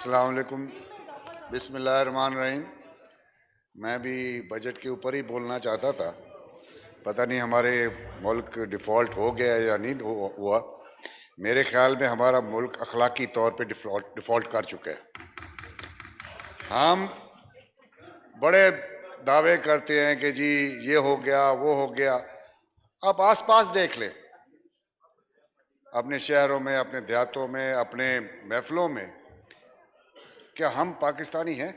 अस्सलाम वालेकुम, बिस्मिल्लाहिर्रहमानिर्रहीम। मैं भी बजट के ऊपर ही बोलना चाहता था। पता नहीं हमारे मुल्क डिफ़ॉल्ट हो गया या नहीं हुआ। मेरे ख्याल में हमारा मुल्क अखलाकी तौर पे डिफ़ॉल्ट कर चुका है। हम बड़े दावे करते हैं कि जी ये हो गया वो हो गया। आप आसपास देख लें, अपने शहरों में, अपने देहातों में, अपने महफिलों में, क्या हम पाकिस्तानी हैं?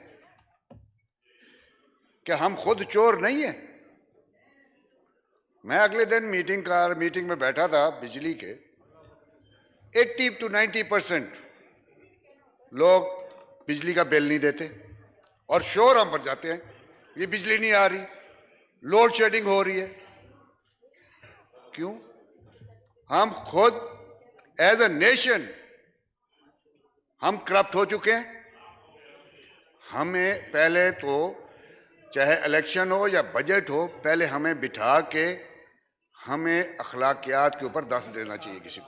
क्या हम खुद चोर नहीं हैं? मैं अगले दिन मीटिंग में बैठा था बिजली के। 80 to 90% लोग बिजली का बिल नहीं देते और शोर हम पर जाते हैं, ये बिजली नहीं आ रही, लोड शेडिंग हो रही है। क्यों? हम खुद एज अ नेशन हम करप्ट हो चुके हैं। हमें पहले तो चाहे इलेक्शन हो या बजट हो, पहले हमें बिठा के हमें अखलाकियात के ऊपर दस देना चाहिए किसी को।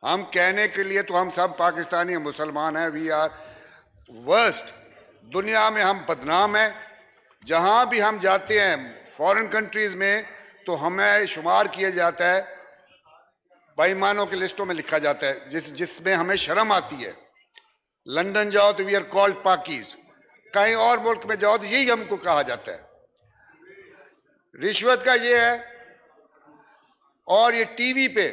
हम कहने के लिए तो हम सब पाकिस्तानी मुसलमान हैं, वी आर वर्स्ट, दुनिया में हम बदनाम हैं। जहां भी हम जाते हैं फॉरेन कंट्रीज में तो हमें शुमार किया जाता है, बेईमानों की लिस्टों में लिखा जाता है, जिसमें हमें शर्म आती है। लंदन जाओ तो वी आर कॉल्ड पाकीज, कहीं और मुल्क में जाओ तो यही हमको कहा जाता है। रिश्वत का ये है, और ये टीवी पे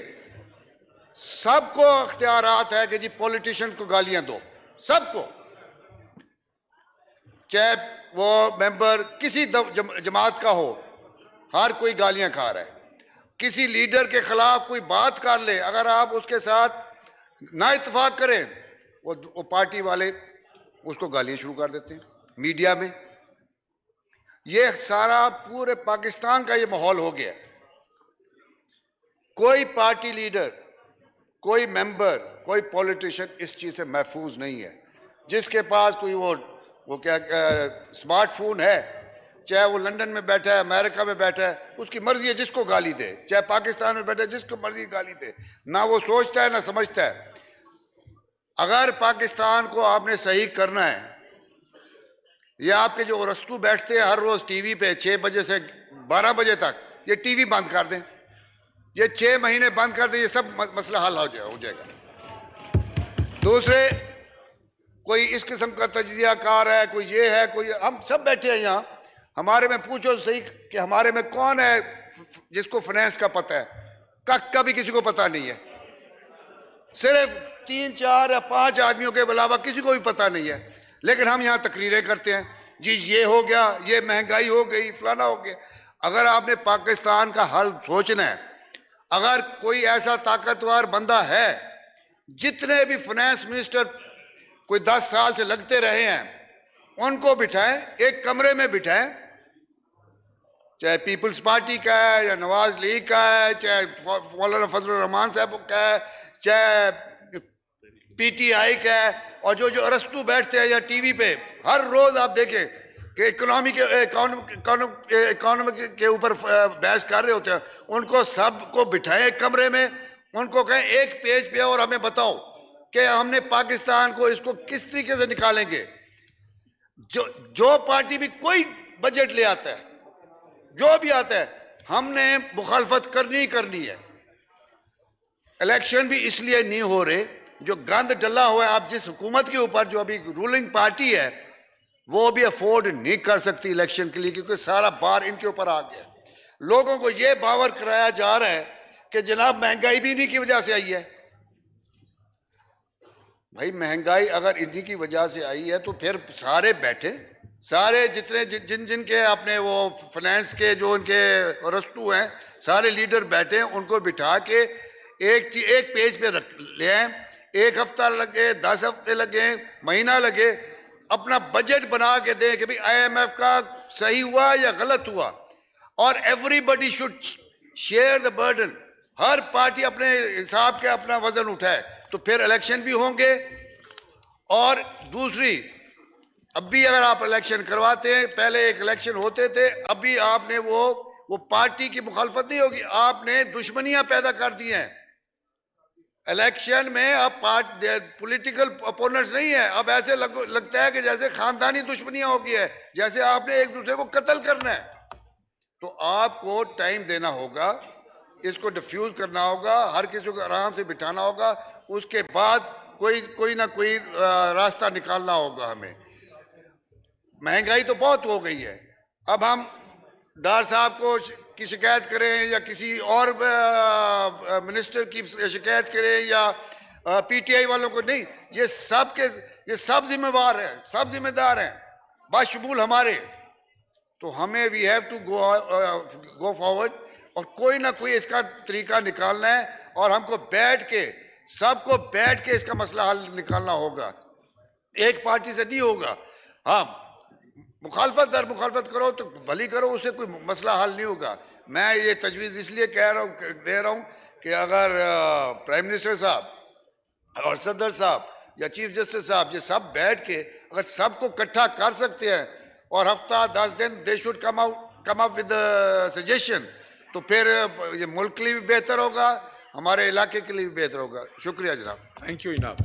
सबको अख्तियारात है कि जी पॉलिटिशियन को गालियां दो, सबको, चाहे वो मेंबर किसी जमात का हो, हर कोई गालियां खा रहा है। किसी लीडर के खिलाफ कोई बात कर ले, अगर आप उसके साथ ना इत्तेफाक करें, वो पार्टी वाले उसको गालियां शुरू कर देते हैं मीडिया में। ये सारा पूरे पाकिस्तान का ये माहौल हो गया। कोई पार्टी लीडर, कोई मेंबर, कोई पॉलिटिशियन इस चीज से महफूज नहीं है। जिसके पास कोई वो क्या स्मार्टफोन है, चाहे वो लंदन में बैठा है, अमेरिका में बैठा है, उसकी मर्जी है जिसको गाली दे, चाहे पाकिस्तान में बैठा है जिसको मर्जी गाली दे, ना वो सोचता है ना समझता है। अगर पाकिस्तान को आपने सही करना है, ये आपके जो रस्तू बैठते हैं हर रोज टीवी पे 6 बजे से 12 बजे तक, ये टीवी बंद कर दें, ये 6 महीने बंद कर दें, ये सब मसला हल हो जाएगा। दूसरे, कोई इस किस्म का तजिया कार है, कोई ये है, कोई, हम सब बैठे हैं यहाँ, हमारे में पूछो सही कि हमारे में कौन है जिसको फाइनेंस का पता है? का भी किसी को पता नहीं है। सिर्फ 3, 4 या 5 आदमियों के अलावा किसी को भी पता नहीं है। लेकिन हम यहाँ तकरीरें करते हैं, जी ये हो गया, ये महंगाई हो गई, फलाना हो गया। अगर आपने पाकिस्तान का हल सोचना है, अगर कोई ऐसा ताकतवर बंदा है, जितने भी फाइनेंस मिनिस्टर कोई 10 साल से लगते रहे हैं, उनको बिठाएं, एक कमरे में बिठाएं, चाहे पीपल्स पार्टी का है या नवाज लीग का है, चाहे मौलाना फजलुर रहमान साहब का है, चाहे पीटीआई का है, और जो अरस्तू बैठते हैं या टीवी पे हर रोज आप देखें कि इकोनॉमी के ऊपर बहस कर रहे होते हैं, उनको सबको बिठाएं एक कमरे में, उनको कहें एक पेज पे और हमें बताओ कि हमने पाकिस्तान को इसको किस तरीके से निकालेंगे। जो पार्टी भी कोई बजट ले आता है, जो भी आता है, हमने मुखालफत करनी है। इलेक्शन भी इसलिए नहीं हो रहे, जो गंद डला हुआ है आप जिस हुकूमत के ऊपर, जो अभी रूलिंग पार्टी है, वो भी अफोर्ड नहीं कर सकती इलेक्शन के लिए, क्योंकि सारा बार इनके ऊपर आ गया। लोगों को यह बावर कराया जा रहा है कि जनाब महंगाई भी इन्हीं की वजह से आई है। भाई महंगाई अगर इन्हीं की वजह से आई है तो फिर सारे बैठे, सारे जितने जिनके अपने वो फाइनेंस के जो उनके रस्तू हैं, सारे लीडर बैठे, उनको बिठा के एक पेज पे रख ले आए। 1 हफ्ता लगे, 10 हफ्ते लगे, महीना लगे, अपना बजट बना के दें कि भाई IMF का सही हुआ या गलत हुआ, और everybody should share the burden. Her party अपने हिसाब के अपना वजन उठाए, तो फिर इलेक्शन भी होंगे। और दूसरी, अभी अगर आप इलेक्शन करवाते हैं, पहले एक इलेक्शन होते थे, अभी आपने वो पार्टी की मुखालफत नहीं होगी, आपने दुश्मनियां पैदा कर दी हैं। इलेक्शन में अब पॉलिटिकल अपोनेंट्स नहीं है, अब ऐसे लगता है कि जैसे खानदानी दुश्मनियां हो गई है, जैसे आपने एक दूसरे को कत्ल करना है। तो आपको टाइम देना होगा, इसको डिफ्यूज करना होगा, हर किसी को आराम से बिठाना होगा, उसके बाद कोई ना कोई रास्ता निकालना होगा हमें। महंगाई तो बहुत हो गई है, अब हम डार साहब को की शिकायत करें या किसी और मिनिस्टर की शिकायत करें या पीटीआई वालों को, नहीं, ये सब जिम्मेवार हैं, सब जिम्मेदार हैं, बाशमूल हमारे। तो हमें we have to go forward और कोई ना कोई इसका तरीका निकालना है और हमको सबको बैठ के इसका मसला हल निकालना होगा, एक पार्टी से नहीं होगा। हाँ, मुखालफत करो तो भली करो, उससे कोई मसला हल नहीं होगा। मैं ये तजवीज़ इसलिए दे रहा हूँ कि अगर प्राइम मिनिस्टर साहब और सदर साहब या चीफ जस्टिस साहब ये सब बैठ के अगर सबको इकट्ठा कर सकते हैं और हफ्ता 10 दिन they should come up with suggestion, तो फिर ये मुल्क के लिए भी बेहतर होगा, हमारे इलाके के लिए भी बेहतर होगा। शुक्रिया जनाब। थैंक यू जनाब।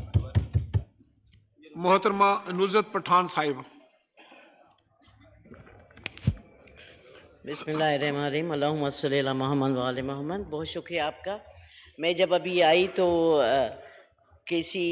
मोहतरमा नुज़रत पठान साहिब। बिस्मिल्लाहिर्रहमानिर्रहीम, अल्लाहुम्मा सल्ली अला मुहम्मद व आले मुहम्मद। बहुत शुक्रिया आपका। मैं जब अभी आई तो किसी